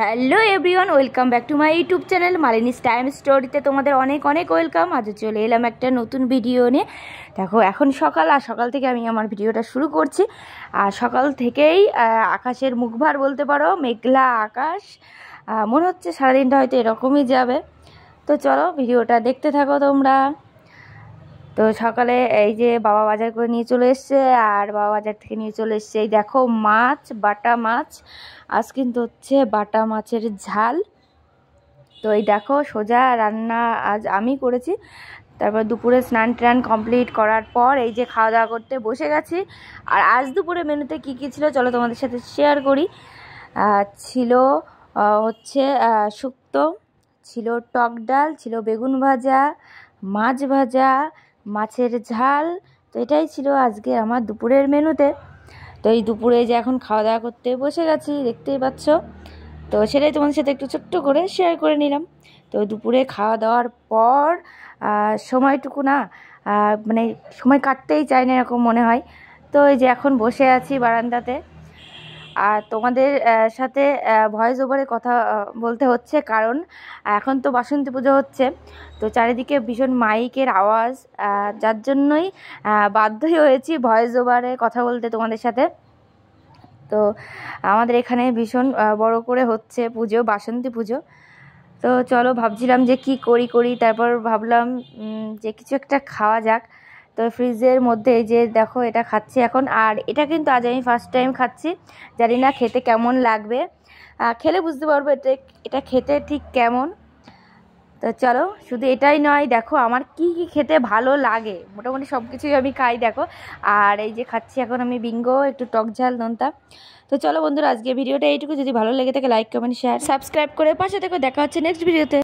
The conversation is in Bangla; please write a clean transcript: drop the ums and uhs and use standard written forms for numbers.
Hello everyone, welcome back to my YouTube channel Malini's time স্টোরিতে তোমাদের অনেক অনেক ওয়েলকাম। আজ চলে এলাম একটা নতুন ভিডিও নিয়ে। দেখো এখন সকাল, আর সকাল থেকে আমি আমার ভিডিওটা শুরু করছি। আর সকাল থেকেই আকাশের মুখভার বলতে পারো, মেঘলা আকাশ। মনে হচ্ছে সারাদিনটা হয়তো এরকমই যাবে। তো চলো ভিডিওটা দেখতে থাকো তোমরা। তো সকালে এই যে বাবা বাজার করে নিয়ে চলে এসছে, আর বাবা বাজার থেকে নিয়ে চলে এসছে এই দেখো মাছ, বাটা মাছ। আজ কিন্তু হচ্ছে বাটা মাছের ঝাল। তো এই দেখো সোজা রান্না আজ আমি করেছি। তারপর দুপুরে স্নান টান কমপ্লিট করার পর এই যে খাওয়া দাওয়া করতে বসে গেছি। আর আজ দুপুরে মেনুতে কী কী ছিল চলো তোমাদের সাথে শেয়ার করি। ছিল হচ্ছে শুক্তো, ছিল টক ডাল, ছিল বেগুন ভাজা, মাছ ভাজা, মাছের ঝাল। তো এটাই ছিল আজকে আমার দুপুরের মেনুতে। তো এই দুপুরে যে এখন খাওয়া দাওয়া করতে বসে গেছি, দেখতেই পাচ্ছ। তো সেটাই তোমাদের সাথে একটু ছোট্ট করে শেয়ার করে নিলাম। তো দুপুরে খাওয়া দাওয়ার পর সময়টুকু না মানে সময় কাটতেই চায় না এরকম মনে হয়। তো এই যে এখন বসে আছি বারান্দাতে, আর তোমাদের সাথে ভয়েস ওভারে কথা বলতে হচ্ছে, কারণ এখন তো বাসন্তী পুজো হচ্ছে। তো চারিদিকে ভীষণ মাইকের আওয়াজ, যার জন্যই বাধ্যই হয়েছি ভয়েস ওভারে কথা বলতে তোমাদের সাথে। তো আমাদের এখানে ভীষণ বড় করে হচ্ছে পুজো, বাসন্তী পুজো। তো চলো ভাবছিলাম যে কি করি, তারপর ভাবলাম যে কিছু একটা খাওয়া যাক। তো ফ্রিজের মধ্যে এই যে দেখো এটা খাচ্ছি এখন। আর এটা কিন্তু আজ আমি ফার্স্ট টাইম খাচ্ছি, জানি না খেতে কেমন লাগবে। খেলে বুঝতে পারবো এটা খেতে ঠিক কেমন। তো চলো, শুধু এটাই নয়, দেখো আমার কি কি খেতে ভালো লাগে, মোটামুটি সব কিছুই আমি খাই দেখো। আর এই যে খাচ্ছি এখন আমি বিঙ্গো, একটু টক ঝাল নোনতা। তো চলো বন্ধুরা, আজকে ভিডিওটা এইটুকু। যদি ভালো লেগে থাকে লাইক কমেন্ট শেয়ার সাবস্ক্রাইব করে পাশে থেকে দেখা হচ্ছে নেক্সট ভিডিওতে।